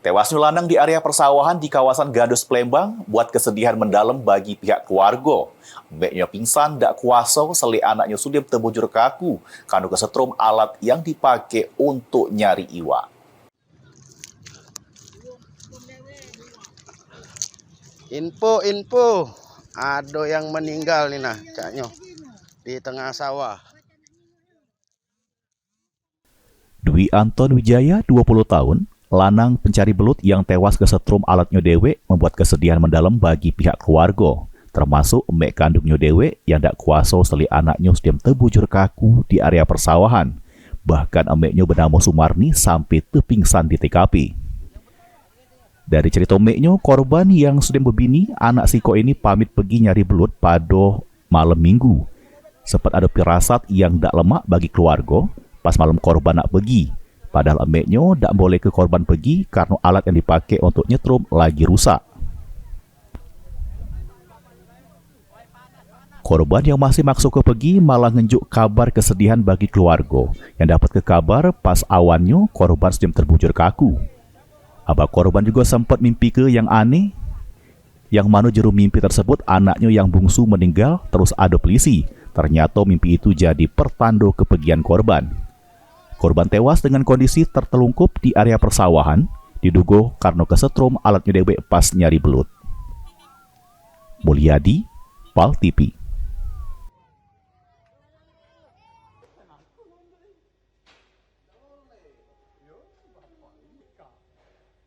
Tewasnya lanang di area persawahan di kawasan Gadus, Palembang buat kesedihan mendalam bagi pihak keluarga. Mbaknya pingsan dak kuasa seli anaknya sudah terbujur kaku karena kesetrum alat yang dipakai untuk nyari iwak. Info, ada yang meninggal nih nah, caknya di tengah sawah. Dwi Anton Wijaya, 20 tahun, lanang pencari belut yang tewas kesetrum alatnya dewek membuat kesedihan mendalam bagi pihak keluarga, termasuk emek kandungnya dewek yang dak kuasa seli anaknya sedang terbujur kaku di area persawahan. Bahkan emeknya bernama Sumarni sampai terpingsan di TKP. Dari cerita meknya, korban yang sudah berbini, anak siko ini pamit pergi nyari belut pada malam minggu. Sempat ada firasat yang tak lemak bagi keluarga pas malam korban nak pergi. Padahal emeknya tak boleh ke korban pergi karena alat yang dipakai untuk nyetrum lagi rusak. Korban yang masih masuk ke pergi malah ngenjuk kabar kesedihan bagi keluarga yang dapat ke kabar pas awannya korban sedang terbujur kaku. Abah korban juga sempat mimpi ke yang aneh, yang mana jeru mimpi tersebut anaknya yang bungsu meninggal terus ada polisi. Ternyata mimpi itu jadi pertanda kepergian korban. Korban tewas dengan kondisi tertelungkup di area persawahan, diduga karena kesetrum alatnya dewek pas nyari belut. Mulyadi, PAL TV.